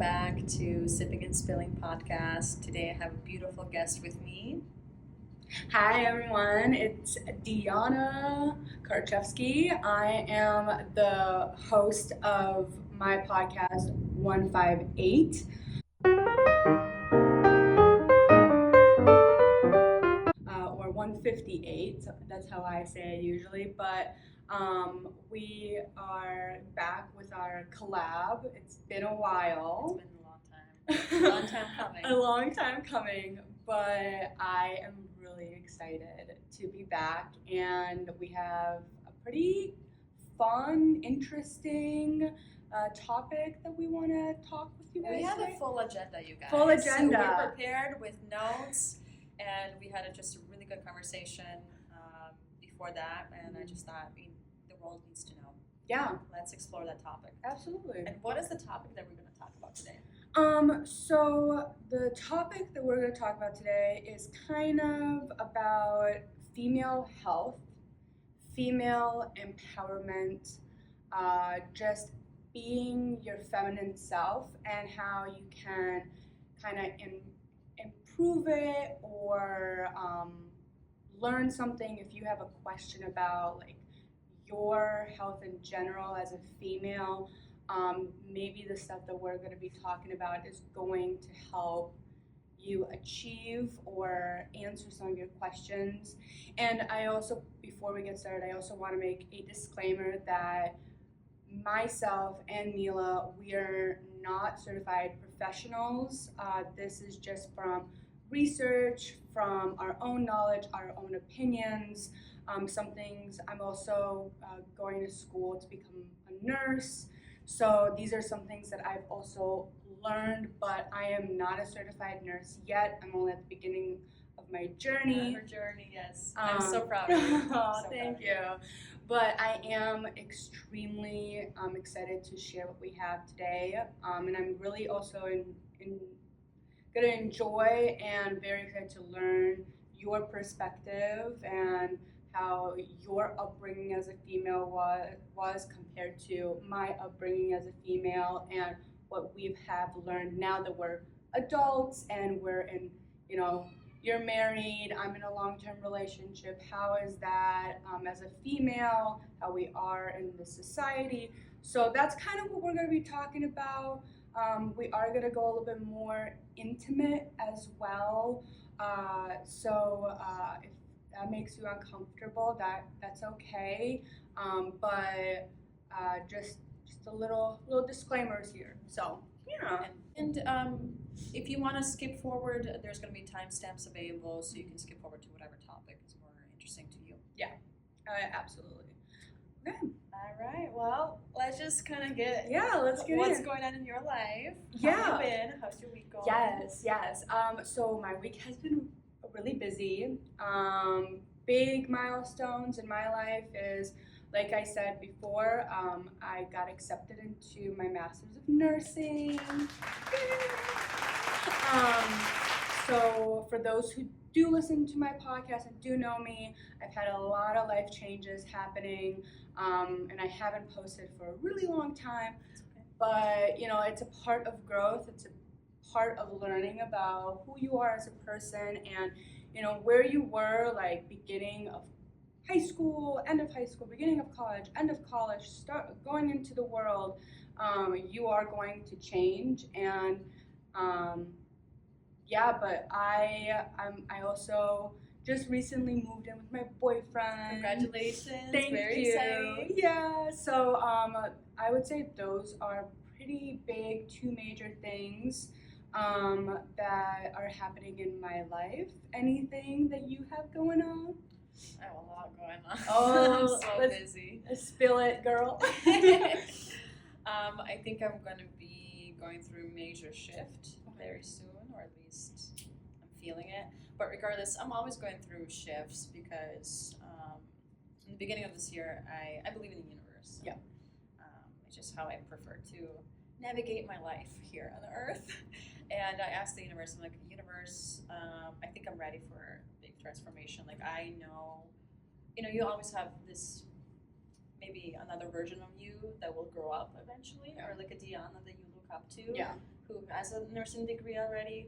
back to Sipping and Spilling podcast. Today I have a beautiful guest with me. Hi everyone, it's Diana Karchevsky. I am the host of my podcast 158. Or 158, that's how I say it usually. But we are back with our collab. It's been a while. It's been a long time. A long time coming. A long time coming, but I am really excited to be back, and we have a pretty fun, interesting topic that we want to talk with you guys. We have today. a full agenda, you guys. Full agenda. So we're prepared with notes, and we had just a really good conversation before that, and I just thought, the world needs to know. Yeah. Let's explore that topic. Absolutely. And what is the topic that we're going to talk about today? So the topic that we're going to talk about today is kind of about female health, female empowerment, just being your feminine self, and how you can kind of improve it or learn something if you have a question about like your health in general as a female. Maybe the stuff that we're going to be talking about is going to help you achieve or answer some of your questions. And I also, before we get started, I also want to make a disclaimer that myself and Mila, we are not certified professionals. This is just from research, from our own knowledge, our own opinions. Some things, I'm also going to school to become a nurse. So these are some things that I've also learned, but I am not a certified nurse yet. I'm only at the beginning of my journey. Her journey, yes. I'm so proud of you. Thank you. But I am extremely excited to share what we have today. And I'm really also going to enjoy and very excited to learn your perspective and how your upbringing as a female was compared to my upbringing as a female, and what we have learned now that we're adults and we're in, you're married, I'm in a long-term relationship. How is that as a female, how we are in the society? So that's kind of what we're going to be talking about. We are going to go a little bit more intimate as well. If that makes you uncomfortable, that's okay. But just a little disclaimers here. So yeah. And if you want to skip forward, there's going to be timestamps available, so you can skip forward to whatever topic is more interesting to you. Yeah, absolutely. Okay. All right. Well, let's just kind of get let's get what's going on in your life. Yeah. How you been? How's your week going? Yes. So my week has been really busy. Big milestones in my life is, like I said before, I got accepted into my Master's of Nursing. So for those who do listen to my podcast and do know me, I've had a lot of life changes happening, and I haven't posted for a really long time. But it's a part of growth. It's a part of learning about who you are as a person, and where you were, like beginning of high school, end of high school, beginning of college, end of college, start going into the world. You are going to change, and but I also just recently moved in with my boyfriend. Congratulations! Thank Very you. exciting. Yeah. So I would say those are pretty big, two major things that are happening in my life. Anything that you have going on? I have a lot going on. Oh, I'm so busy. Spill it, girl. I think I'm going to be going through a major shift very soon, or at least I'm feeling it. But regardless, I'm always going through shifts because in the beginning of this year, I believe in the universe. Yeah. It's just how I prefer to navigate my life here on Earth. And I asked the universe, I'm like, universe, I think I'm ready for a big transformation. Like, I know, you always have this, maybe another version of you that will grow up eventually, or like a Diana that you look up to. Yeah. who has a nursing degree already,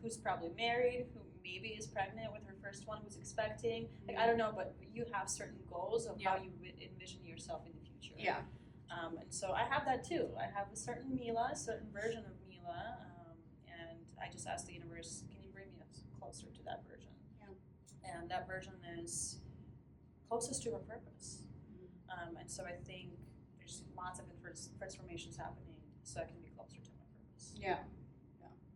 who's probably married, who maybe is pregnant with her first one, who's expecting. Like I don't know, but you have certain goals of how you envision yourself in the future. Yeah. And so I have that too. I have a certain Mila, a certain version of Mila, and I just asked the universe, can you bring me closer to that version? Yeah. And that version is closest to her purpose. And so I think there's lots of transformations happening, so I can be closer to my purpose. Yeah.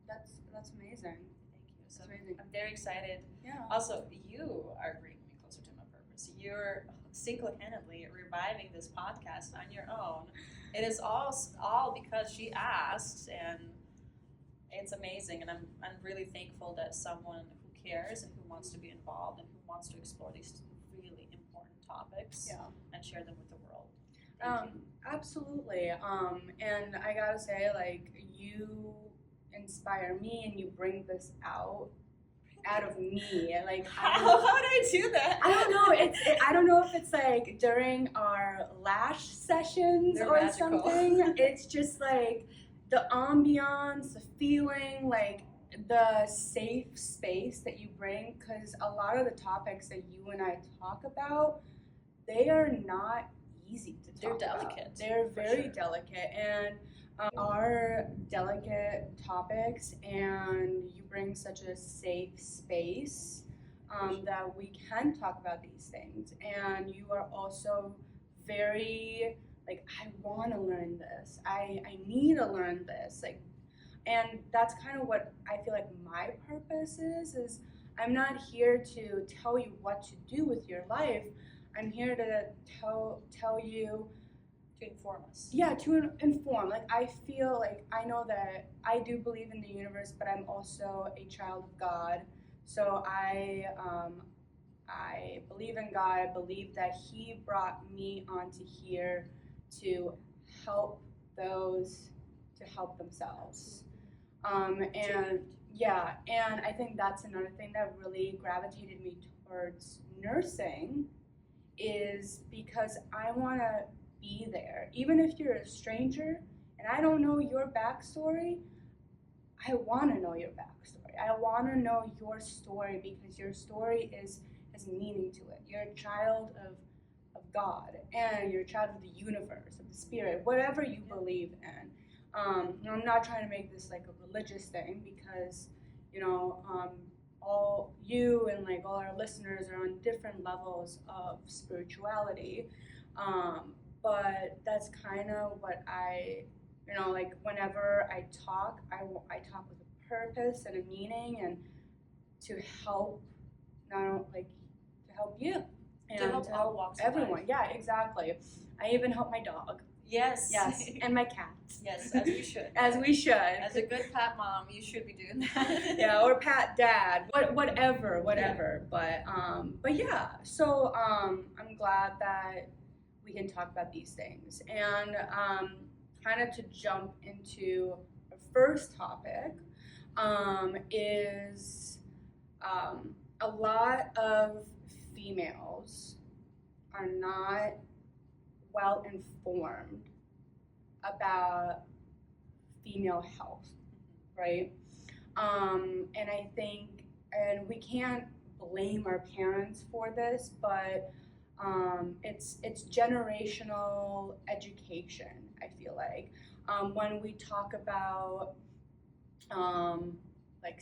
That's amazing. Thank you. So amazing. I'm very excited. Yeah. Also, you are bringing me closer to my purpose. You're single-handedly reviving this podcast on your own. It is all because she asked, and it's amazing. And I'm really thankful that someone who cares and who wants to be involved and who wants to explore these really important topics and share them with the world. Thank you. Absolutely. And I gotta say, like, you inspire me and you bring this out of me. Like, how would I do that? I don't know. I don't know if it's like during our lash sessions They're or magical. something. It's just like the ambiance, the feeling, like the safe space that you bring. Because a lot of the topics that you and I talk about, they are not easy to talk They're about. delicate. They're very sure. delicate, and are delicate topics, and you bring such a safe space that we can talk about these things. And you are also very like, I want to learn this. I need to learn this. Like, and that's kind of what I feel like my purpose is I'm not here to tell you what to do with your life. I'm here to tell you, To inform us. yeah, to inform. Like, I feel like I know that I do believe in the universe, but I'm also a child of God. So I believe in God. I believe that He brought me onto here to help those to help themselves. And yeah, and I think that's another thing that really gravitated me towards nursing, is because I want to be there. Even if you're a stranger and I don't know your backstory, I want to know your backstory. I want to know your story, because your story has meaning to it. You're a child of God, and you're a child of the universe, of the spirit, whatever you believe in. I'm not trying to make this like a religious thing, because, all you and like all our listeners are on different levels of spirituality. But that's kind of what I, like whenever I talk with a purpose and a meaning, and to help, to help you. And to help all walks of everyone. life. Yeah, exactly. I even help my dog. Yes. Yes, and my cats. Yes, as we should. As we should. As a good pat mom, you should be doing that. Yeah, or pat dad, whatever. Yeah. But yeah. So I'm glad that we can talk about these things, and kind of to jump into our first topic, is a lot of females are not well informed about female health, right? And I think, and we can't blame our parents for this, but it's generational education, I feel like. When we talk about like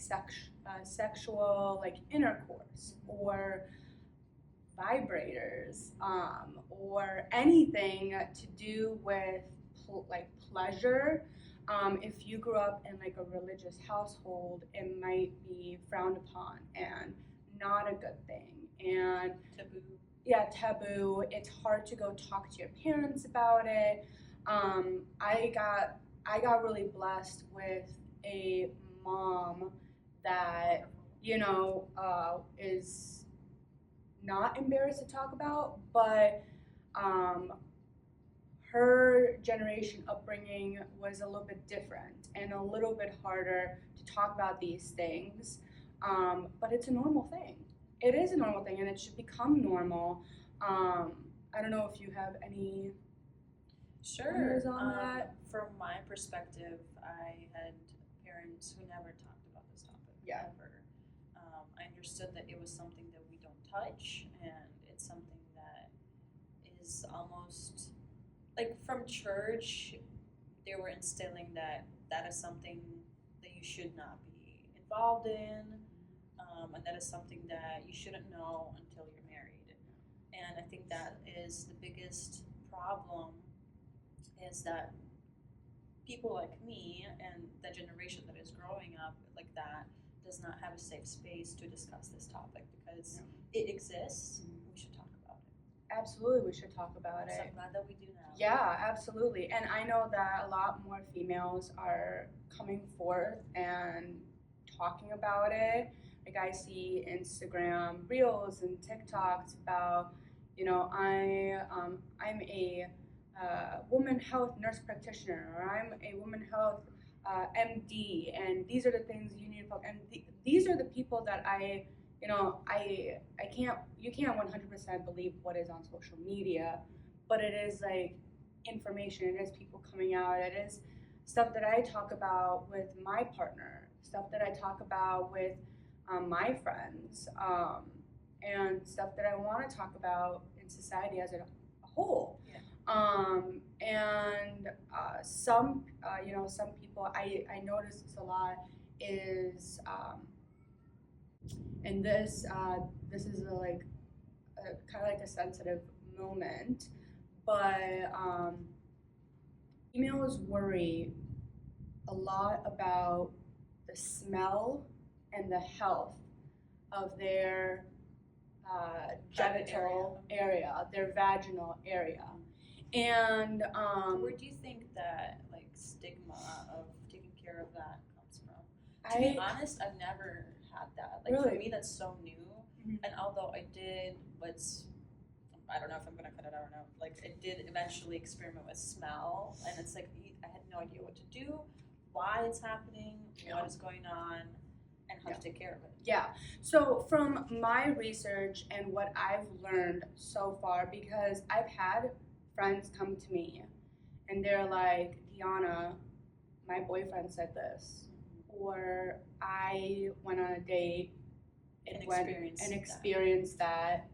sexual like intercourse, or vibrators, or anything to do with like pleasure, if you grew up in like a religious household, it might be frowned upon and not a good thing, and Taboo. Yeah, taboo. It's hard to go talk to your parents about it. I got really blessed with a mom that is not embarrassed to talk about, but her generation upbringing was a little bit different and a little bit harder to talk about these things. But it's a normal thing. It is a normal thing, and it should become normal. I don't know if you have any Sure. pointers on that? From my perspective, I had parents who never talked about this topic. Yeah. Ever. I understood that it was something that we don't touch, and it's something that is almost like from church. They were instilling that that is something that you should not be involved in, and that is something that you shouldn't know until you're married. And I think that is the biggest problem is that people like me and the generation that is growing up like that does not have a safe space to discuss this topic because it exists. We should talk about it. Absolutely, we should talk about So it. I'm glad that we do now. Yeah, absolutely. And I know that a lot more females are coming forth and talking about it. Like I see Instagram reels and TikToks about, I'm a woman health nurse practitioner, or I'm a woman health MD, and these are the things you need to focus. And these are the people that I can't, you can't 100% believe what is on social media, but it is like information, it is people coming out, it is stuff that I talk about with my partner, stuff that I talk about with my friends, and stuff that I want to talk about in society as a whole. Yeah. And some people, I notice this a lot is, and this is kind of like a sensitive moment, but females worry a lot about the smell and the health of their genital area, their vaginal area. And where do you think that like stigma of taking care of that comes from? To be honest, I've never had that. Like really? For me, that's so new. Mhm. And although I did I don't know if I'm gonna cut it out or not. Like I did eventually experiment with smell, and it's like I had no idea what to do, why it's happening, what is going on, and how to take care of it. Yeah. So from my research and what I've learned so far, because I've had friends come to me and they're like, Deanna, my boyfriend said this, or I went on a date and experienced that.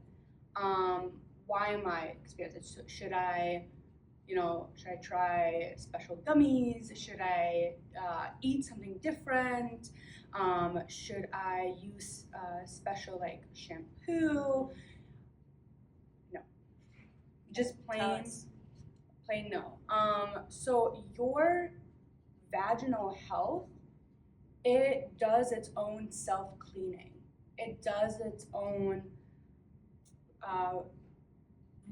Why am I experiencing it? Should I try special gummies? Should I eat something different? Should I use special like shampoo? No, just plain no. So your vaginal health, it does its own self-cleaning. It does its own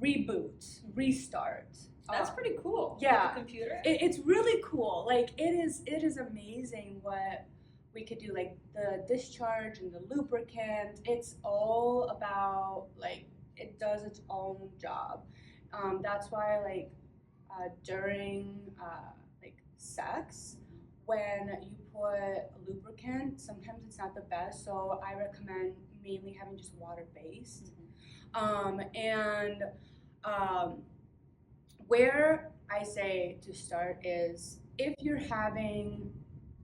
reboot, restart. That's pretty cool. Yeah, with the computer. It's really cool. Like it is amazing what we could do. Like the discharge and the lubricant. It's all about like it does its own job. That's why like during like sex, when you put lubricant, sometimes it's not the best. So I recommend mainly having just water based. Where I say to start is if you're having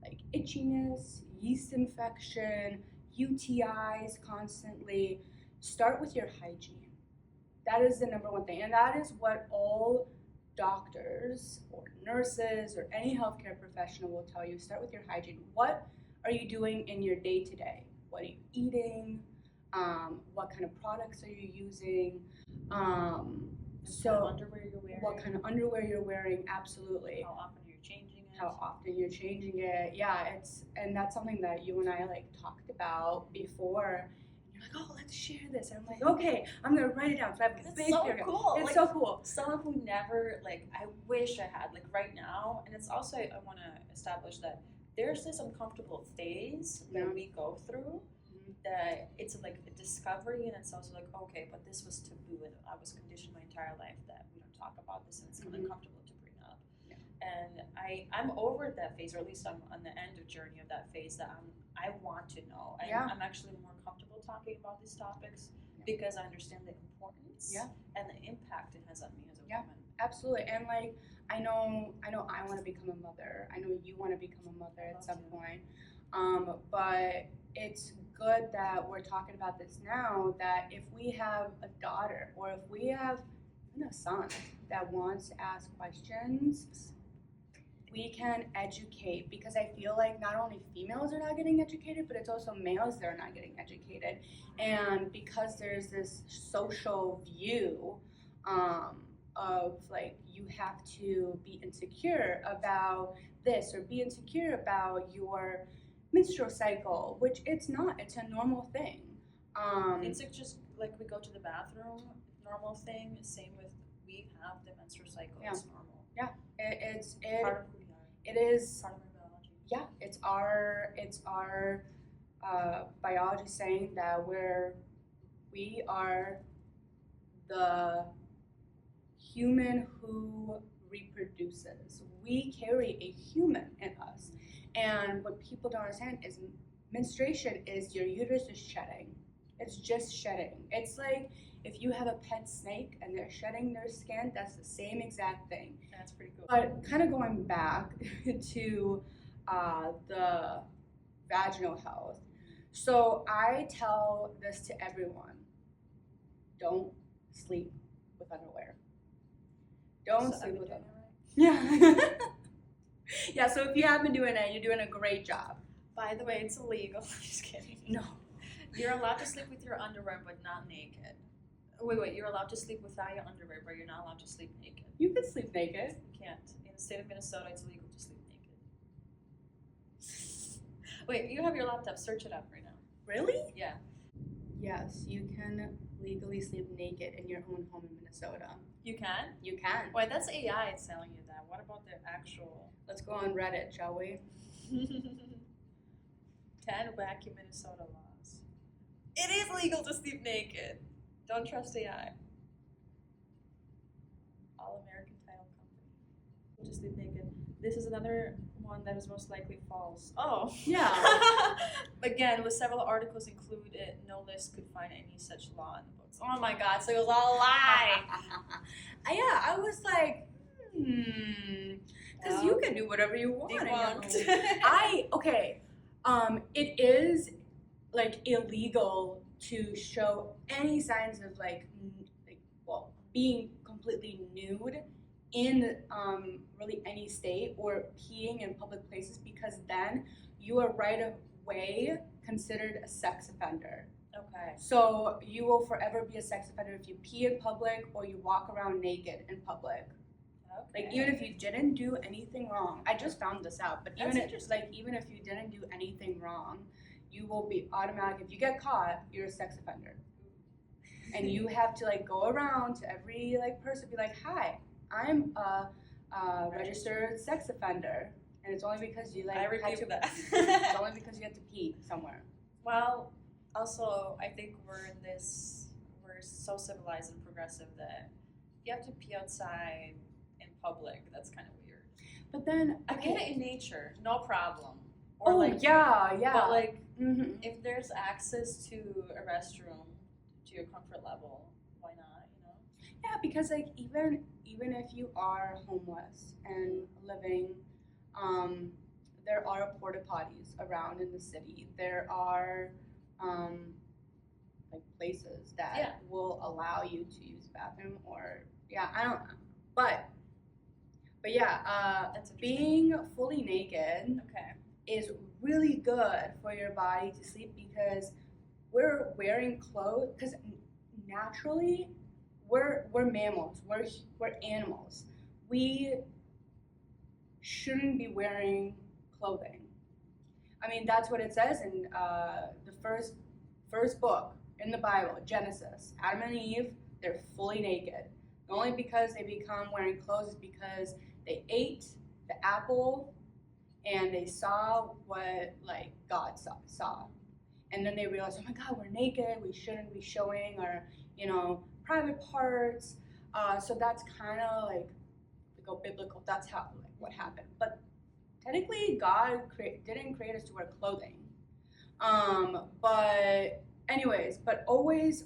like itchiness, yeast infection, UTIs constantly, start with your hygiene. That is the number one thing. And that is what all doctors or nurses or any healthcare professional will tell you. Start with your hygiene. What are you doing in your day-to-day? What are you eating? What kind of products are you using? What kind of underwear you're wearing? Absolutely. How often you're changing it? How often you're changing it? Yeah, and that's something that you and I like talked about before. You're like, oh, let's share this, and I'm like, okay, I'm gonna write it down. So I have a big paragraph. Cool. It's so cool. Someone who never I wish I had right now, and it's also I want to establish that there's this uncomfortable phase that we go through. That it's like a discovery, and it's also like, okay, but this was taboo, and I was conditioned my entire life that we don't talk about this, and it's uncomfortable to bring up. And I'm over that phase, or at least I'm on the end of journey of that phase that I want to know. And Yeah. I'm actually more comfortable talking about these topics Yeah. because I understand the importance Yeah. and the impact it has on me as a Yeah. woman. Absolutely. And like I know I want to become a mother. I know you want to become a mother I at love some to. point. But it's good that we're talking about this now, that if we have a daughter or if we have even a son that wants to ask questions, we can educate, because I feel like not only females are not getting educated, but it's also males that are not getting educated. And because there's this social view of like you have to be insecure about this or be insecure about your menstrual cycle, which it's not, it's a normal thing. It's like just like we go to the bathroom, normal thing. Same with we have the menstrual cycle. Yeah. It's normal. It's Part of who we are. it is Part of our biology. yeah, it's our biology saying that we are the human who reproduces. We carry a human in us, and what people don't understand is menstruation is your uterus is shedding. It's just shedding. It's like if you have a pet snake and they're shedding their skin, that's the same exact thing. That's pretty cool. But kind of going back to the vaginal health. So I tell this to everyone: don't sleep with underwear. Don't So sleep I've been with doing underwear. it right. Yeah. Yeah. So if you have been doing it, you're doing a great job. By the way, it's illegal. I'm just kidding. No. You're allowed to sleep with your underwear, but not naked. Wait. You're allowed to sleep without your underwear, but you're not allowed to sleep naked. You can sleep naked. You can't. In the state of Minnesota, it's illegal to sleep naked. Wait, you have your laptop. Search it up right now. Really? Yeah. Yes, you can legally sleep naked in your own home in Minnesota. You can? You can. Wait, that's AI telling you that. What about the actual... Let's go on Reddit, shall we? 10 wacky Minnesota laws. It is legal to sleep naked. Don't trust AI. All American title company. To sleep naked. This is another one that is most likely false. Oh. Yeah. Again, with several articles included, no list could find any such law in the books. Oh my god, so it was all a lie. Yeah, I was like, because you can do whatever you want. Debunked. Okay. It is like illegal to show any signs of being completely nude in really any state or peeing in public places, because then you are right away considered a sex offender. Okay. So you will forever be a sex offender if you pee in public or you walk around naked in public. Okay. Like even if you didn't do anything wrong, I just found this out. But even That's even if you didn't do anything wrong, you will be automatic. If you get caught, you're a sex offender, and you have to like go around to every like person, be like, "Hi, I'm a registered sex offender," and it's only because you like I had rebuke to. that. It's only because you had to pee somewhere. Well, also, I think we're so civilized and progressive that you have to pee outside in public. That's kind of weird. But then, I get it in nature, no problem. Or yeah. But like, Mm-hmm. if there's access to a restroom to your comfort level, why not? You know? Yeah, because like even if you are homeless and living, there are porta potties around in the city. There are like places that will allow you to use the bathroom, or I don't know, but yeah, That's interesting. being fully naked Okay. is really good for your body to sleep, because we're wearing clothes, because naturally we're mammals, we're animals. We shouldn't be wearing clothing. I mean, that's what it says in the first book in the Bible, Genesis. Adam and Eve, they're fully naked. Only because they become wearing clothes is because they ate the apple and they saw what like God saw. And then they realized, oh my God, we're naked. We shouldn't be showing our, private parts. So that's kind of like go biblical. That's how like what happened. But technically, God didn't create us to wear clothing. But anyways, but always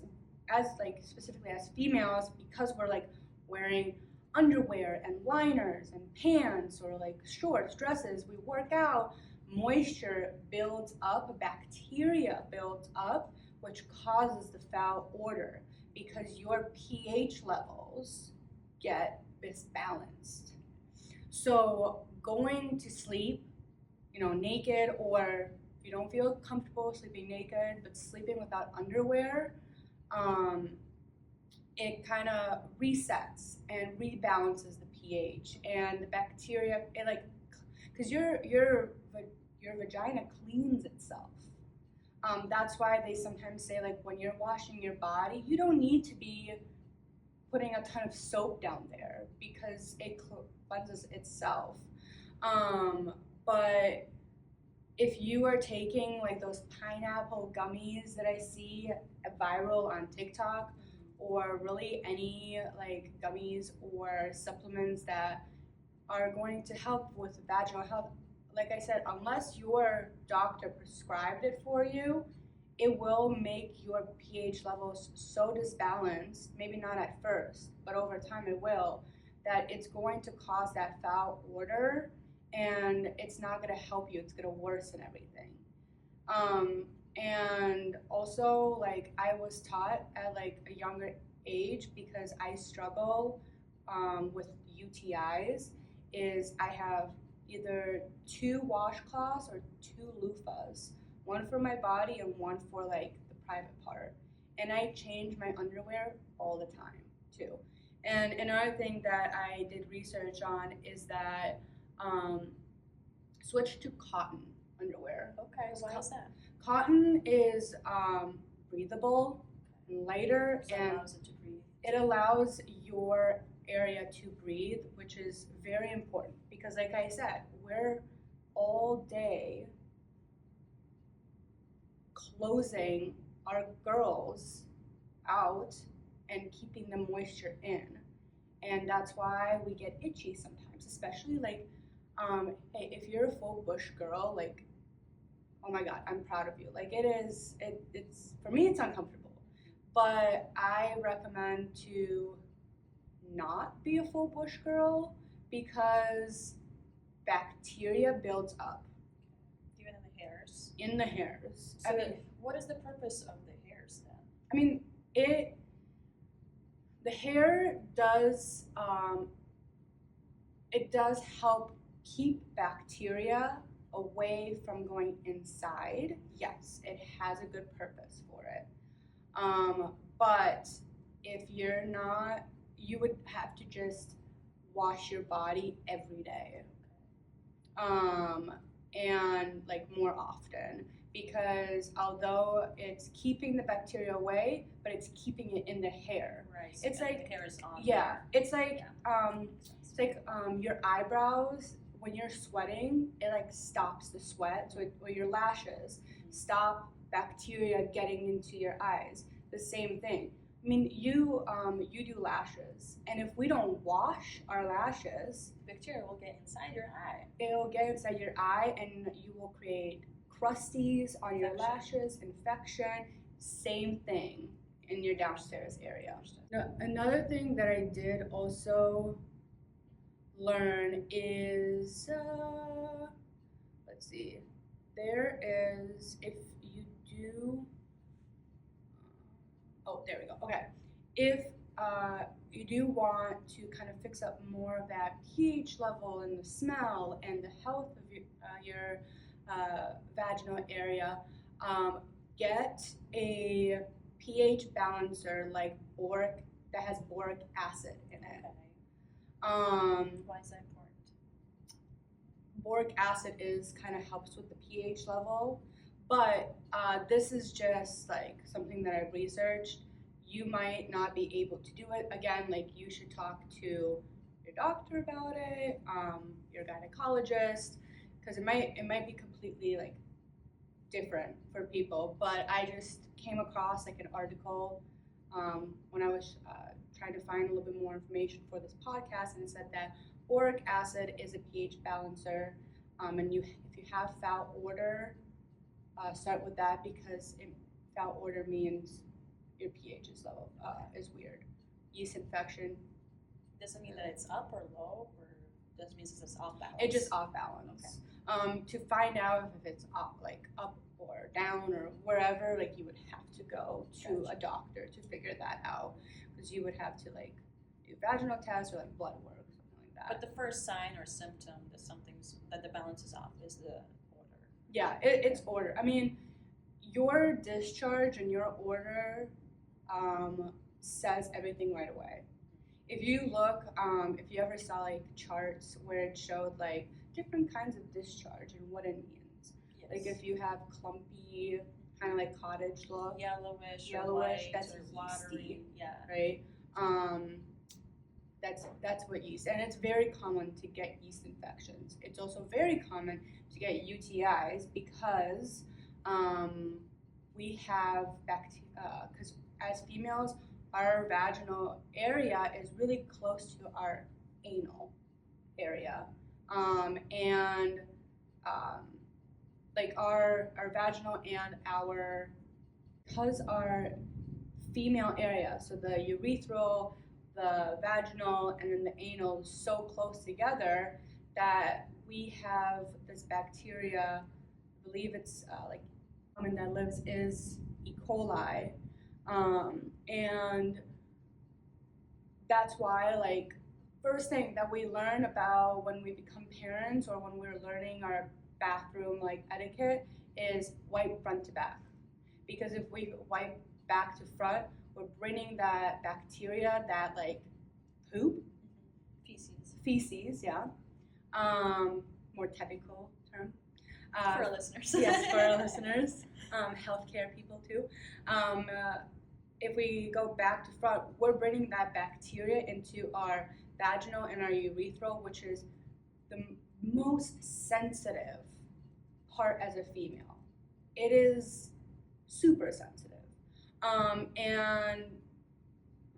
as like specifically as females, because we're like wearing underwear and liners and pants or like shorts, dresses, we work out, moisture builds up, bacteria builds up, which causes the foul odor because your pH levels get misbalanced. So going to sleep, naked, or if you don't feel comfortable sleeping naked, but sleeping without underwear, it kind of resets and rebalances the pH and the bacteria. It like, because your vagina cleans itself. That's why they sometimes say like when you're washing your body, you don't need to be putting a ton of soap down there because it cleanses itself. But if you are taking like those pineapple gummies that I see viral on TikTok, or really any like gummies or supplements that are going to help with vaginal health, like I said, unless your doctor prescribed it for you, it will make your pH levels so disbalanced, maybe not at first, but over time it will, that it's going to cause that foul odor and it's not going to help you, it's going to worsen everything. And also, like, I was taught at like a younger age, because I struggle with UTIs, is I have either 2 washcloths or 2 loofahs, one for my body and one for like the private part. And I change my underwear all the time too. And another thing that I did research on is that switch to cotton underwear. Okay, why is that? Cotton is breathable, lighter, So it and allows it to breathe. it allows your area to breathe, which is very important because, like I said, we're all day closing our girls out and keeping the moisture in. And that's why we get itchy sometimes, especially like, hey, if you're a full bush girl, like, oh my God, I'm proud of you. Like it's, for me, it's uncomfortable, but I recommend to not be a full bush girl because bacteria builds up Even in the hairs. in the hairs. So what is the purpose of the hairs then? I mean, the hair does, it does help keep bacteria away from going inside. Yes, it has a good purpose for it. But if you're not, you would have to just wash your body every day. And like more often, because although it's keeping the bacteria away, but it's keeping it in the hair. Right. It's like, the hair is on. yeah, it's like, Makes sense. your eyebrows, when you're sweating, it like stops the sweat. So or your lashes stop bacteria getting into your eyes. The same thing. I mean, you do lashes, and if we don't wash our lashes, Bacteria will get inside your eye. it'll get inside your eye, and you will create crusties on your Infection. lashes, infection. Same thing in your downstairs area. Now, another thing that I did also learn is, let's see, there is, if you do, oh, there we go, okay. If you do want to kind of fix up more of that pH level and the smell and the health of your vaginal area, get a pH balancer like boric, that has boric acid in it. Why is that important? Boric acid is kind of helps with the pH level, but this is just like something that I researched. You might not be able to do it. Again, like you should talk to your doctor about it, your gynecologist, because it might be completely like different for people. But I just came across like an article when I was trying to find a little bit more information for this podcast, and it said that boric acid is a pH balancer, and if you have foul odor, start with that because foul odor means your pH is low, is weird. Yeast infection. Does it mean that it's up or low, or does it mean it's off balance? It's just off balance. Okay. To find out if it's up, like up or down or wherever, like you would have to go to a doctor to figure that out, because you would have to like do vaginal tests or like blood work, something like that. But the first sign or symptom that the balance is off is the odor. Yeah, it's odor. I mean, your discharge and your odor says everything right away. If you look, if you ever saw like charts where it showed like different kinds of discharge and what it means, Yes. like if you have clumpy, kind of like cottage look, yellowish, or white, that's or yeasty, watery, yeah, right? That's what yeast, and it's very common to get yeast infections. It's also very common to get UTIs because we have bacteria. Because as females, our vaginal area is really close to our anal area, and like our vaginal and because our female area, so the urethral, the vaginal, and then the anal is so close together that we have this bacteria, I believe it's like common that lives is E. coli, and that's why like first thing that we learn about when we become parents or when we're learning our bathroom like etiquette is wipe front to back, because if we wipe back to front, we're bringing that bacteria, that like poop, feces, yeah, more technical term. For our listeners. Yes, for our listeners, healthcare people too. If we go back to front, we're bringing that bacteria into our vaginal and our urethral, which is the most sensitive part as a female. It is super sensitive. And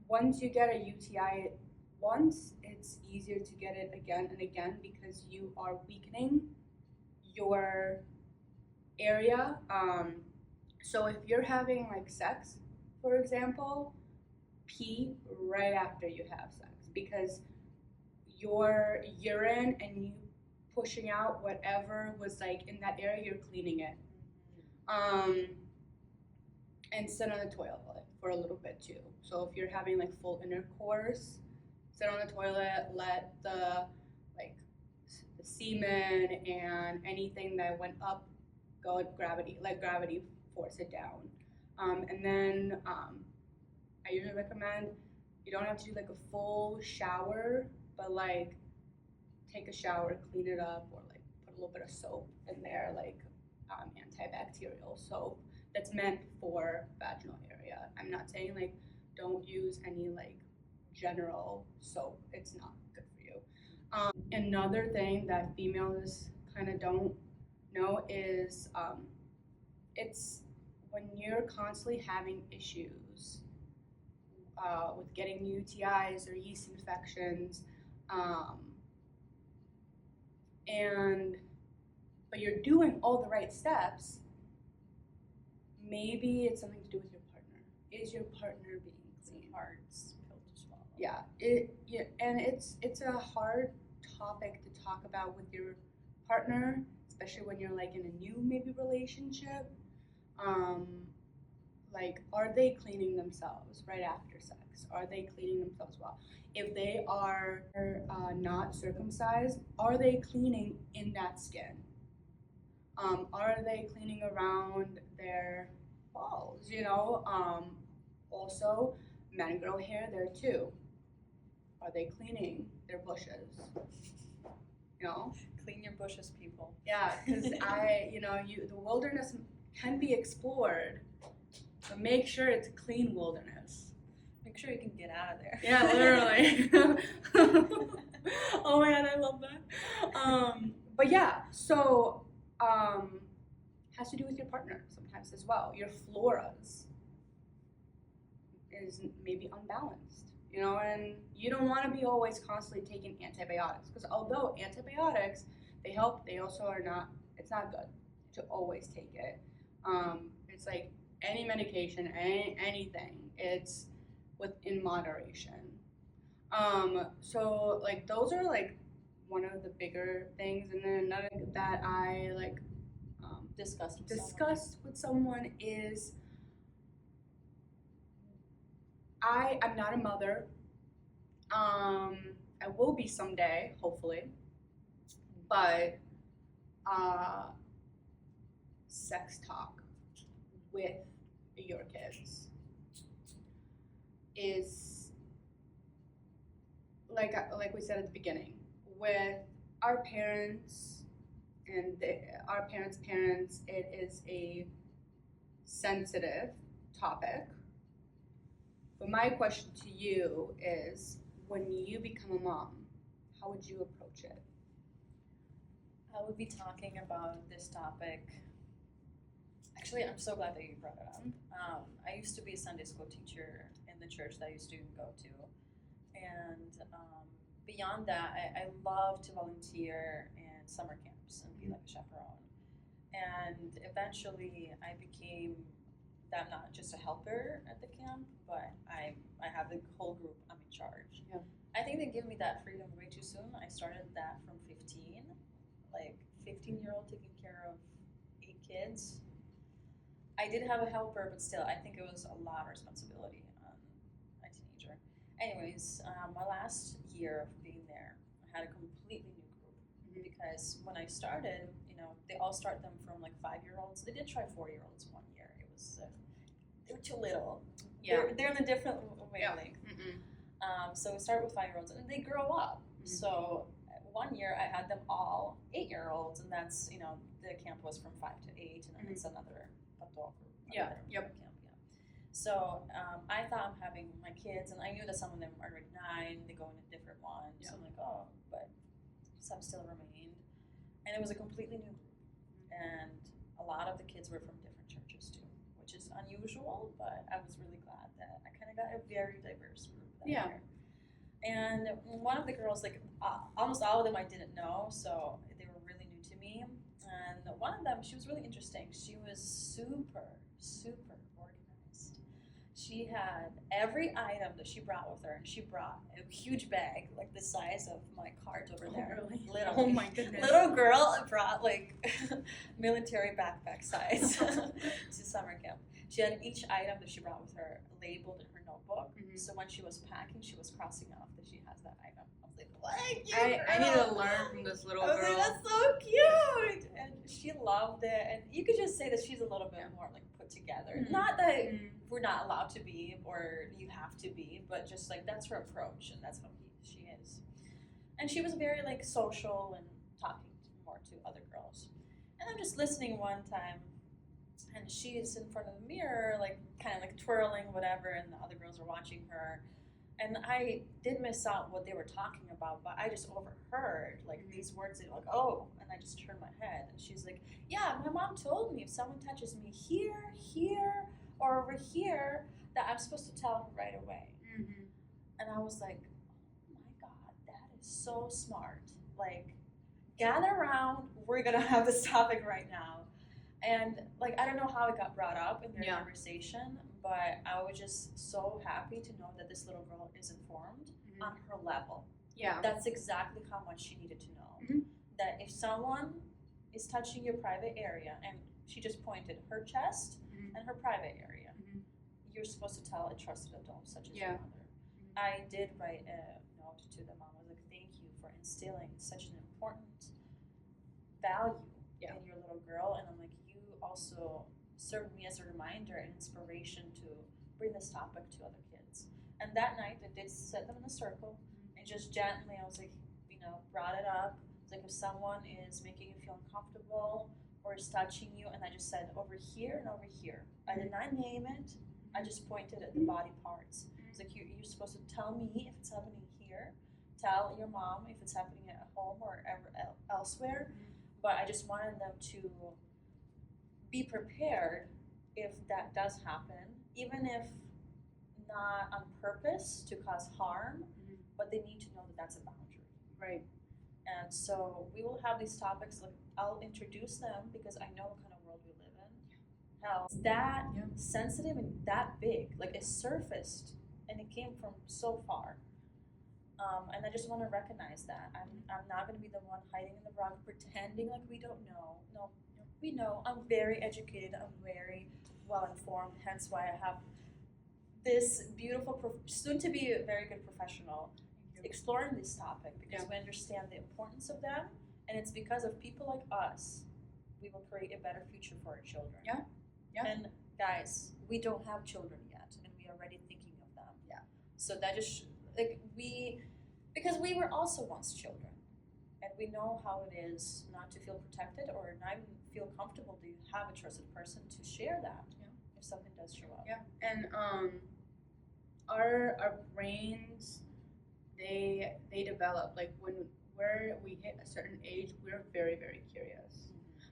once you get a UTI once, it's easier to get it again and again because you are weakening your area. So if you're having like sex, for example, pee right after you have sex, because your urine and you pushing out whatever was like in that area, you're cleaning it. And sit on the toilet for a little bit too. So if you're having like full intercourse, sit on the toilet, let the semen and anything that went up go at gravity, let gravity force it down. And then I usually recommend you don't have to do like a full shower, but like take a shower, clean it up, or like put a little bit of soap in there, like antibacterial soap that's meant for vaginal area. I'm not saying like don't use any like general soap. It's not good for you. Another thing that females kind of don't know is it's when you're constantly having issues with getting UTIs or yeast infections, but you're doing all the right steps. Maybe it's something to do with your partner. Is your partner being clean? It's a hard pill to swallow. Yeah, and it's a hard topic to talk about with your partner, especially when you're like in a new maybe relationship. Like, are they cleaning themselves right after sex? Are they cleaning themselves well? If they are not circumcised, are they cleaning in that skin? Are they cleaning around their balls? Also, men grow hair there too. Are they cleaning their bushes? Clean your bushes, people. Yeah, because the wilderness can be explored, but make sure it's a clean wilderness. Make sure you can get out of there. Yeah, literally. Oh man, I love that. But yeah, so has to do with your partner sometimes as well. Your floras is maybe unbalanced. you know, and you don't want to be always constantly taking antibiotics, because although antibiotics, they help, they also are not, it's not good to always take it. It's like any medication, anything, it's within moderation. So like those are like one of the bigger things, and then another that I like discussed with someone is I'm not a mother. I will be someday, hopefully, but sex talk with your kids is like we said at the beginning, with our parents and our parents' parents, it is a sensitive topic. But my question to you is, when you become a mom, how would you approach it? I would be talking about this topic. Actually, I'm so glad that you brought it up. I used to be a Sunday school teacher in the church that I used to go to. And beyond that, I love to volunteer in summer camps and be like a chaperone. And eventually, I became that, not just a helper at the camp, but I have the whole group. I'm in charge. Yeah. I think they give me that freedom way too soon. I started that from 15, like 15-year-old taking care of 8 kids. I did have a helper, but still, I think it was a lot of responsibility on a teenager. Anyways, my last year of being there, I had a completely new group, because when I started, they all start them from like 5-year-olds. They did try 4-year-olds one year. It was they were too little. Yeah. They're in a different wavelength. So we start with 5-year-olds, and they grow up. So one year I had them all 8-year-olds, and that's the camp was from 5 to 8, and then it's another adult group. Camp. Yeah. So I thought I'm having my kids, and I knew that some of them are already 9. They go into different ones. Yeah. So I'm like, oh, but some still remained, and it was a completely new group. And a lot of the kids were from different churches too, which is unusual, but I was really glad that I kind of got a very diverse group that year. And one of the girls, like almost all of them I didn't know, so they were really new to me. And one of them, she was really interesting. She was super, super organized. She had every item that she brought with her, and she brought a huge bag, like the size of my cart over there. Really? Literally. Oh my goodness. Little girl brought like military backpack size to summer camp. She had each item that she brought with her labeled in her notebook. So when she was packing, she was crossing off that she has that item. I was like, what a cute I need to learn from this little girl. I was like, that's so cute. And she loved it. And you could just say that she's a little bit more like put together. Not that we're not allowed to be, or you have to be, but just like that's her approach, and that's how she is. And she was very like social and talking more to other girls. And I'm just listening one time, and she's in front of the mirror, like kind of like twirling whatever, and the other girls are watching her. And I did miss out what they were talking about, but I just overheard like these words. They were like, oh, and I just turned my head, and she's like, yeah, my mom told me if someone touches me here, or over here, that I'm supposed to tell her right away. And I was like, oh my God, that is so smart. Like, gather around, we're gonna have this topic right now. And like, I don't know how it got brought up in their conversation, but I was just so happy to know that this little girl is informed on her level. Yeah. That's exactly how much she needed to know. That if someone is touching your private area, and she just pointed her chest and her private area, you're supposed to tell a trusted adult such as your mother. I did write a note to the mom. I was like, thank you for instilling such an important value in your little girl. And I'm like, you also served me as a reminder and inspiration to bring this topic to other kids. And that night, I did set them in a circle, and just gently, I was like, brought it up. It's like, if someone is making you feel uncomfortable or is touching you, and I just said over here and over here. I did not name it. I just pointed at the body parts. It's like, you're supposed to tell me if it's happening here. Tell your mom if it's happening at home or elsewhere. But I just wanted them to be prepared if that does happen, even if not on purpose to cause harm, Mhm. but they need to know that that's a boundary. Right. And so we will have these topics. Like I'll introduce them because I know what kind of world we live in. How it's that Yeah. sensitive and that big. Like it surfaced and it came from so far. And I just want to recognize that. I'm not going to be the one hiding in the rock, pretending like we don't know. No, we know. I'm very educated. I'm very well informed. Hence why I have this beautiful, soon to be a very good professional exploring this topic because we understand the importance of them, and it's because of people like us we will create a better future for our children. Yeah. And guys, we don't have children yet, and we are already thinking of them. Yeah. So that just because we were also once children, and we know how it is not to feel protected or not even feel comfortable to have a trusted person to share that. If something does show up. Yeah. And our brains they develop like when we hit a certain age, we're very, very curious.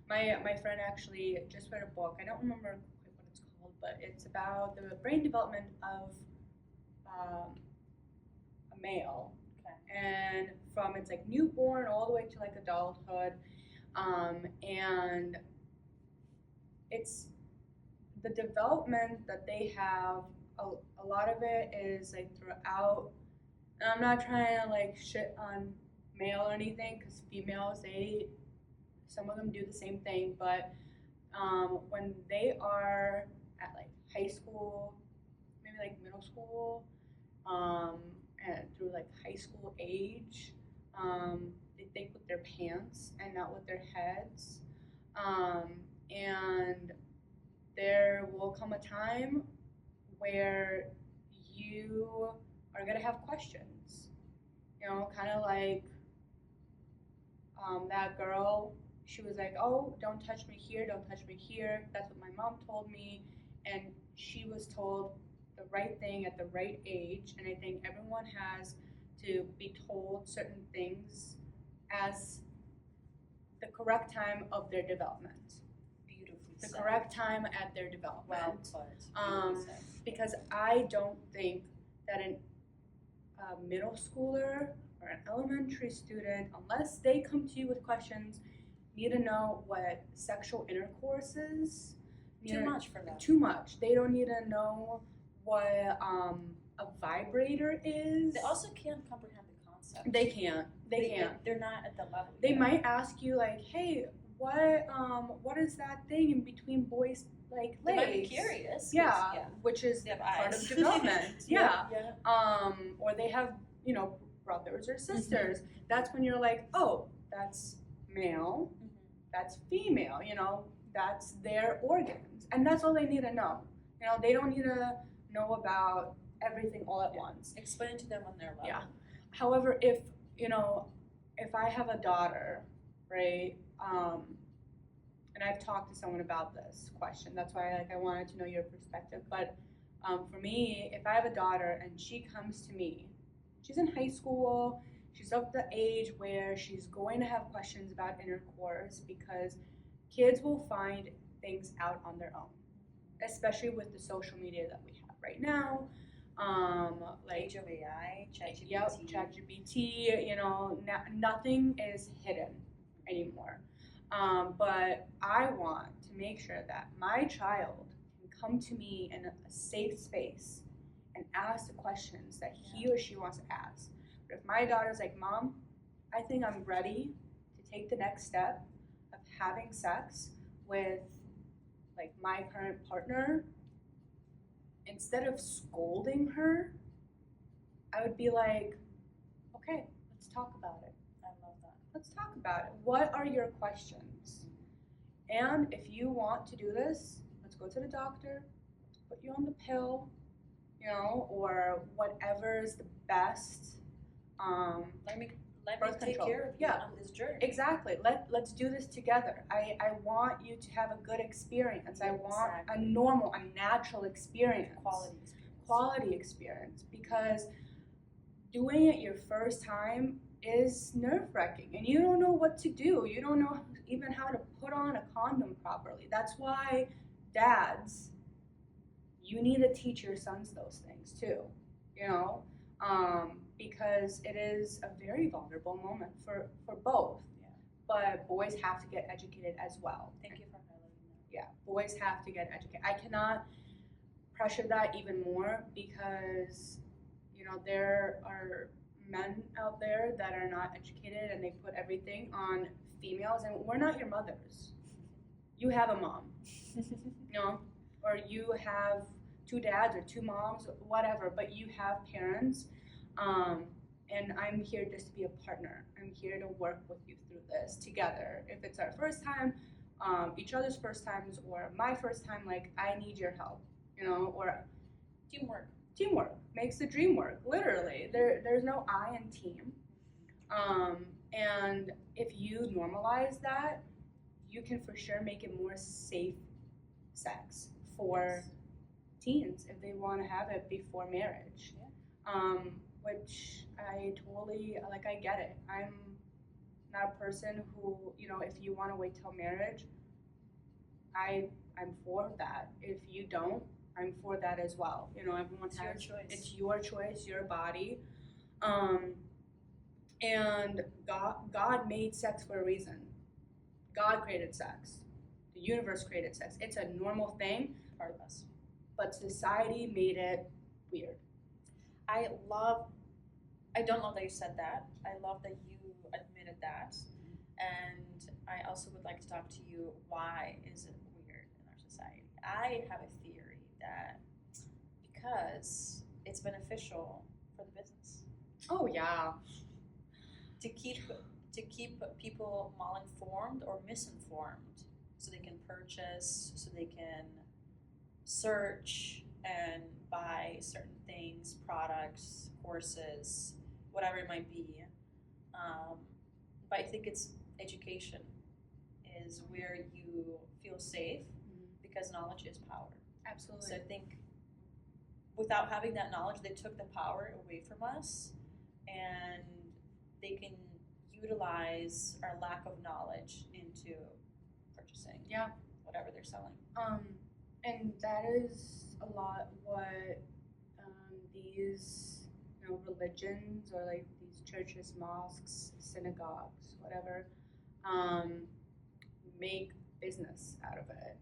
My friend actually just read a book. I don't remember quite what it's called, but it's about the brain development of a male, and from it's like newborn all the way to like adulthood, and it's the development that they have. A lot of it is like throughout. And I'm not trying to like shit on male or anything, because females, some of them do the same thing, but when they are at like high school, maybe like middle school, and through like high school age, they think with their pants and not with their heads, and there will come a time where you are gonna have questions, kind of like that girl. She was like, "Oh, don't touch me here, don't touch me here." That's what my mom told me, and she was told the right thing at the right age. And I think everyone has to be told certain things as the correct time of their development. Beautifully The said. correct time at their development. Well put. Because I don't think that a middle schooler or an elementary student, unless they come to you with questions, need to know what sexual intercourse is. Too much for them. Too much. They don't need to know what a vibrator is. They also can't comprehend the concept. They can't. They can't. They're not at the level. They might ask you like, "Hey, what is that thing in between boys' like legs?" They might be curious. Yeah, which is part of development. Yeah. Or they have, brothers or sisters. Mm-hmm. That's when you're like, "Oh, that's male. Mm-hmm. That's female. That's their organs," and that's all they need to know. They don't need to know about everything all at once. Explain to them on their level. Yeah. However, if I have a daughter, right, and I've talked to someone about this question. That's why I wanted to know your perspective. But for me, if I have a daughter and she comes to me, she's in high school, she's of the age where she's going to have questions about intercourse, because kids will find things out on their own, especially with the social media that we have right now. Like age of AI, ChatGPT. Yep, ChatGPT. Nothing is hidden anymore. But I want to make sure that my child can come to me in a safe space and ask the questions that he or she wants to ask. But if my daughter's like, "Mom, I think I'm ready to take the next step of having sex with like my current partner," instead of scolding her, I would be like, "Okay, let's talk about it. I love that. Let's talk about it. What are your questions? And if you want to do this, let's go to the doctor, let's put you on the pill, or whatever is the best. Let me birth take control. care of you on this journey." Exactly. Let's do this together. I want you to have a good experience. I want a natural experience. Quality experience. Because doing it your first time is nerve-wracking, and you don't know what to do. You don't know even how to put on a condom properly. That's why dads you need to teach your sons those things too, you know, because it is a very vulnerable moment for both. Yeah. But boys have to get educated as well. Thank you for highlighting that. Yeah, boys have to get educated. I cannot pressure that even more because, you know, there are men out there that are not educated and they put everything on females, and we're not your mothers. You have a mom, you know, or you have two dads or two moms, whatever, but you have parents. And I'm here just to be a partner. I'm here to work with you through this together. If it's our first time, each other's first times, or my first time, like, I need your help, you know, or Teamwork. teamwork makes the dream work. Literally, there's no I in team. And if you normalize that, you can for sure make it more safe sex for Yes. teens if they want to have it before marriage. Yeah. Which I totally like. I get it. I'm not a person who, you know, if you want to wait till marriage, I'm for that. If you don't, I'm for that as well. You know, everyone It's has your choice. It's your choice, your body. And God made sex for a reason. God created sex. The universe created sex. It's a normal thing, Part of us. but society made it weird. I don't love that you said that. I love that you admitted that. And I also would like to talk to you, why is it weird in our society? I have a theory that because it's beneficial for the business. Oh yeah. To keep people malinformed or misinformed, so they can purchase, so they can search and buy certain things, products, courses, whatever it might be. But I think it's education is where you feel safe, because knowledge is power. Absolutely. So I think without having that knowledge, they took the power away from us, and they can utilize our lack of knowledge into purchasing whatever they're selling. And that is a lot what these, you know, religions, or like these churches, mosques, synagogues, whatever, make business out of it.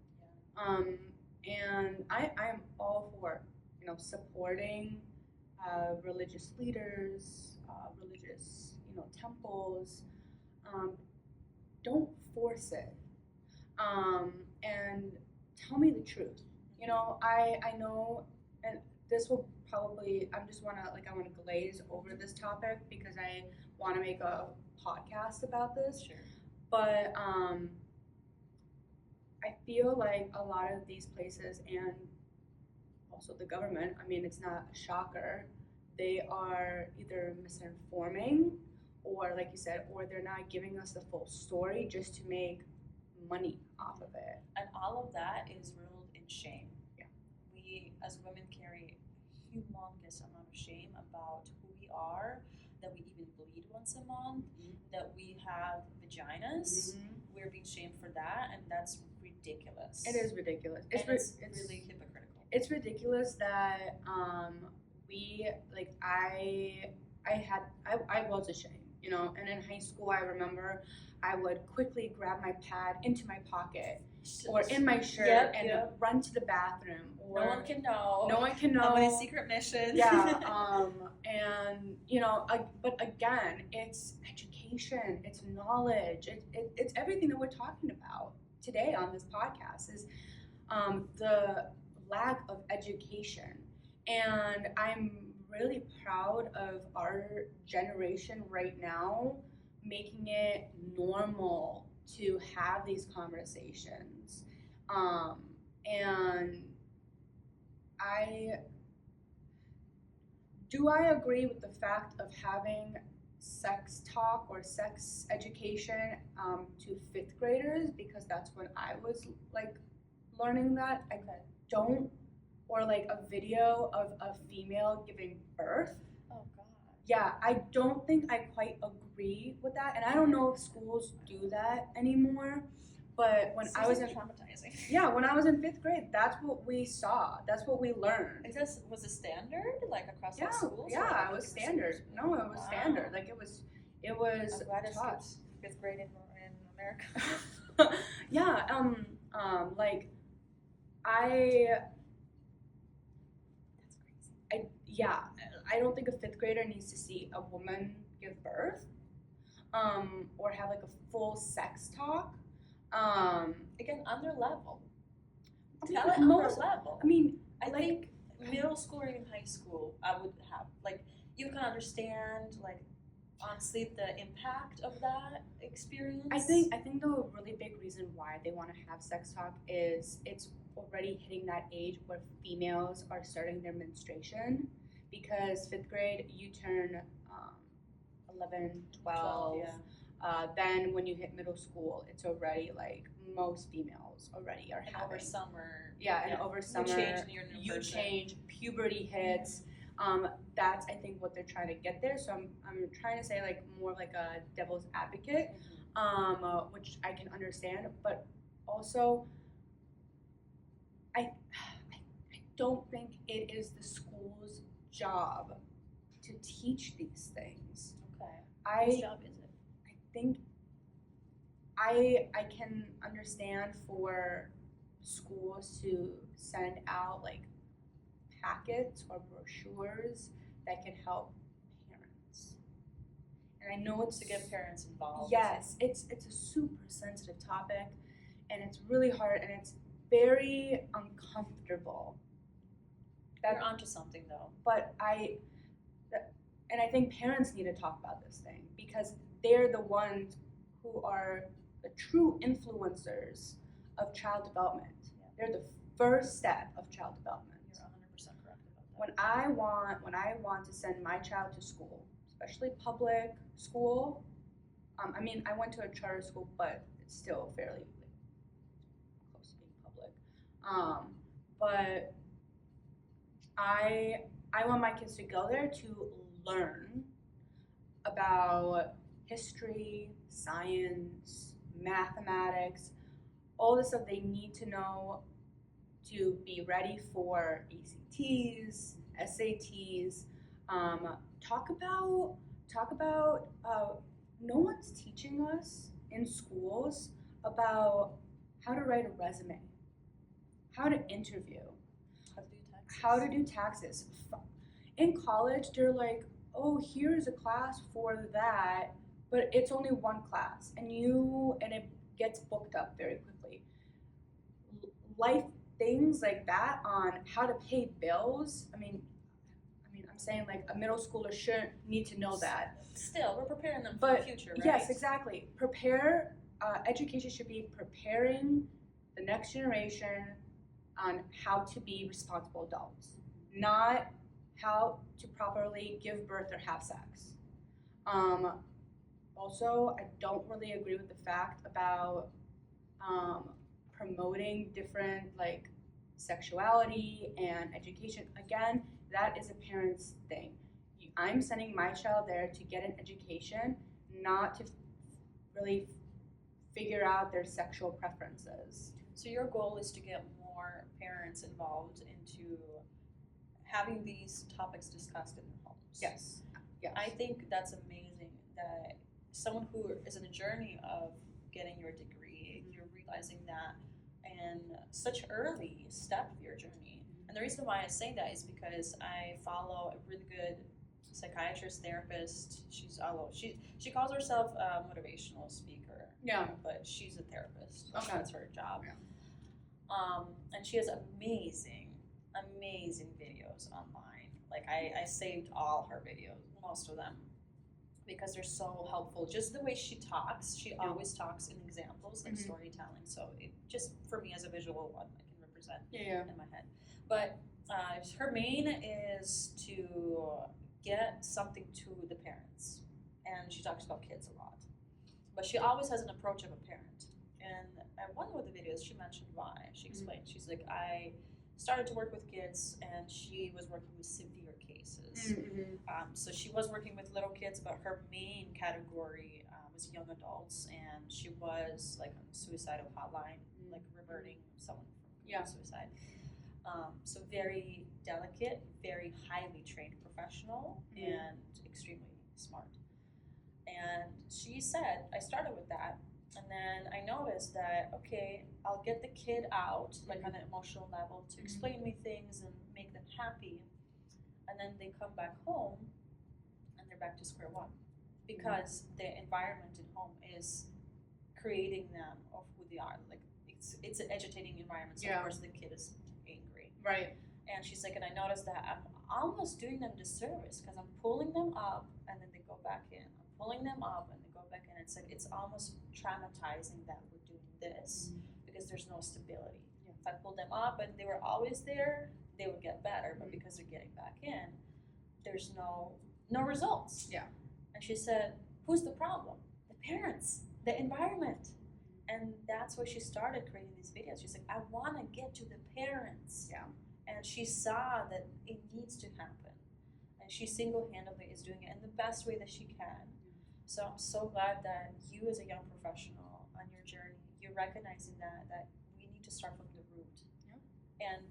Yeah. And I'm all for, you know, supporting religious leaders, religious, you know, temples. Don't force it. And tell me the truth. You know, I know, and this will probably, I want to glaze over this topic because I want to make a podcast about this. Sure. But I feel like a lot of these places, and also the government, I mean, it's not a shocker, they are either misinforming, or like you said, or they're not giving us the full story just to make money off of it. And all of that is ruled in shame. Yeah. We as women carry a humongous amount of shame about who we are, that we even bleed once a month, that we have vaginas. We're being shamed for that, and that's ridiculous. It is ridiculous. It's really hypocritical. It's ridiculous that I was ashamed, you know, and in high school I remember I would quickly grab my pad into my pocket or in my shirt and run to the bathroom. Or no one can know. No one can know. Nobody's secret mission. Yeah. And you know, but again, it's education, it's knowledge, it's everything that we're talking about today on this podcast is the lack of education. And I'm really proud of our generation right now making it normal to have these conversations. And I agree with the fact of having sex talk or sex education to fifth graders, because that's when I was like learning that. I don't, or like a video of a female giving birth. Oh God. Yeah, I don't think I quite agree with that, and I don't know if schools do that anymore, But when I was in traumatizing. when I was in 5th grade, that's what we saw. That's what we learned. Was it standard like across Yeah, all schools? yeah, it was standard. Schools? No, it was Wow. standard. Like it was I'm glad I taught. skipped 5th grade in America. Yeah, like I That's crazy. I don't think a 5th grader needs to see a woman give birth, or have like a full sex talk. Again, on their level. I mean, Tell it on their most- level. I mean, I like- think middle school or even high school, I would have like you can understand like honestly the impact of that experience. I think the really big reason why they want to have sex talk is it's already hitting that age where females are starting their menstruation, because 5th grade you turn 11, 12. Then when you hit middle school, it's already like most females already are and having. over summer. And over summer You change and you're a new you person. change, puberty hits. That's I think what they're trying to get there. So I'm trying to say like more like a devil's advocate, which I can understand, but also I don't think it is the school's job to teach these things. Okay. Whose job is it? I think I can understand for schools to send out like packets or brochures that can help parents. And I know it's To get parents involved. Yes, it's a super sensitive topic, and it's really hard, and it's very uncomfortable. You're onto something though. But I think parents need to talk about this thing, because they're the ones who are the true influencers of child development. Yeah. They're the first step of child development. You're 100% correct about that. When I want to send my child to school, especially public school, I mean, I went to a charter school, but it's still fairly like, close to being public. But I want my kids to go there to learn about history, science, mathematics, all the stuff they need to know to be ready for ACTs, SATs. Talk about. No one's teaching us in schools about how to write a resume, how to interview, how to do taxes. In college, they're like, oh, here's a class for that, but it's only one class, and it gets booked up very quickly. Life things like that on how to pay bills. I mean, I'm saying like a middle schooler shouldn't need to know that. Still, we're preparing them for the future, right? Yes, exactly. Education should be preparing the next generation on how to be responsible adults, not how to properly give birth or have sex. Also, I don't really agree with the fact about promoting different like sexuality and education. Again, that is a parent's thing. I'm sending my child there to get an education, not to really figure out their sexual preferences. So your goal is to get more parents involved into having these topics discussed in their homes. Yes. I think that's amazing that someone who is in a journey of getting your degree, you're realizing that in such early step of your journey. And the reason why I say that is because I follow a really good psychiatrist, therapist. She calls herself a motivational speaker. Yeah. But she's a therapist. Okay. That's her job. Yeah. And she has amazing videos online. Like I saved all her videos, most of them, because they're so helpful. Just the way she talks, she always talks in examples, like storytelling. So it just, for me as a visual one, I can represent in my head. But her main is to get something to the parents. And she talks about kids a lot. But she always has an approach of a parent. And at one of the videos, she mentioned why. She explained, she's like, I started to work with kids, and she was working with severe cases. So she was working with little kids, but her main category was young adults, and she was like on the suicidal hotline, like reverting someone from suicide. So very delicate, very highly trained professional, and extremely smart. And she said, I started with that, and then I noticed that, okay, I'll get the kid out, like on an emotional level, to explain me things and make them happy, and then they come back home, and they're back to square one, because the environment at home is creating them of who they are. Like it's an agitating environment, so of course the kid is angry. Right. And she's like, and I noticed that I'm almost doing them disservice because I'm pulling them up and then they go back in. I'm pulling them up and they go back in. It's like it's almost traumatizing that we're doing this because there's no stability. If I pulled them up and they were always there, they would get better. But because they're getting back in, there's no results. Yeah. And she said, who's the problem? The parents, the environment. And that's why she started creating these videos. She's like, I want to get to the parents. Yeah. And she saw that it needs to happen. And she single-handedly is doing it in the best way that she can. So I'm so glad that you as a young professional on your journey, you're recognizing that we need to start from the root. Yeah. And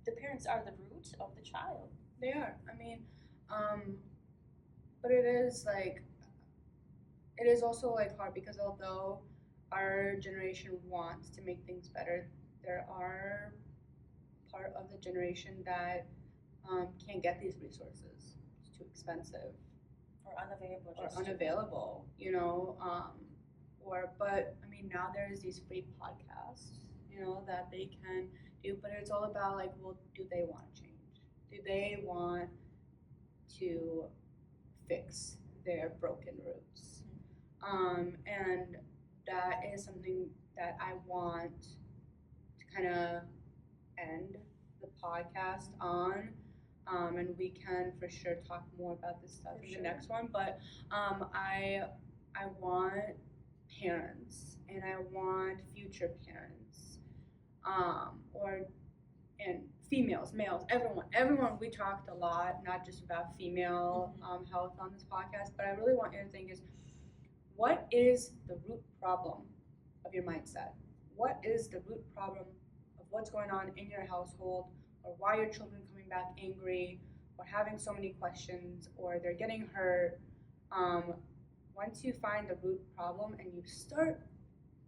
the parents are the root of the child. They are. I mean, but it is also like hard because although our generation wants to make things better, there are part of the generation that can't get these resources. It's too expensive. Or unavailable. But I mean, now there's these free podcasts, that they can do, but it's all about like, well, do they want to change? Do they want to fix their broken roots? And that is something that I want to kind of end the podcast on. And we can for sure talk more about this stuff in the next one. But I want parents and I want future parents, and females, males, everyone. We talked a lot, not just about female health on this podcast, but I really want you to think is, what is the root problem of your mindset? What is the root problem of what's going on in your household, or why your children coming back angry, or having so many questions, or they're getting hurt? Once you find the root problem and you start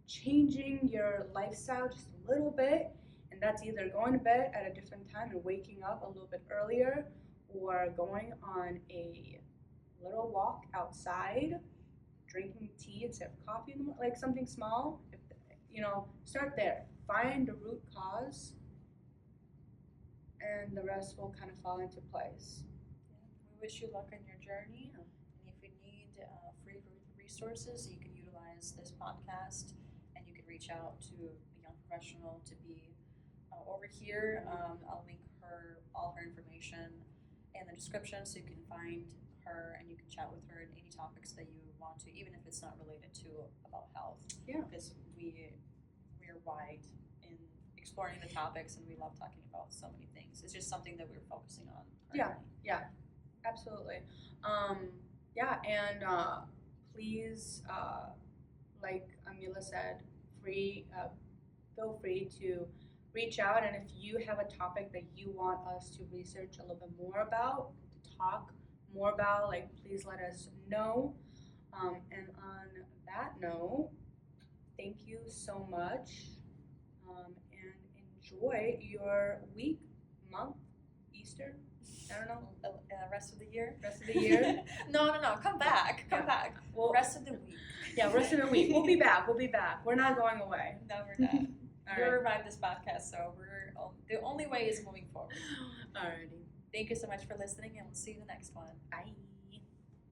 changing your lifestyle just a little bit, and that's either going to bed at a different time and waking up a little bit earlier, or going on a little walk outside, drinking tea instead of coffee in the morning, like something small. Start there. Find the root cause, and the rest will kind of fall into place. We wish you luck on your journey. And if you need free resources, you can utilize this podcast, and you can reach out to a young professional to be over here. I'll link all her information in the description, so you can find her and you can chat with her in any topics that you want to, even if it's not related to about health. Yeah. Because we're wide in exploring the topics, and we love talking about so many things. It's just something that we're focusing on currently. Yeah, absolutely. And please, like Mila said, feel free to reach out, and if you have a topic that you want us to research a little bit more about, to talk more about, like, please let us know. And on that note, thank you so much, and enjoy your week, month, Easter. I don't know. Rest of the year. No. Come back. Well, rest of the week. Yeah, rest of the week. We'll be back. We're not going away. No, we're not. We'll revive this podcast, so the only way is moving forward. Alrighty. Thank you so much for listening, and we'll see you in the next one. Bye.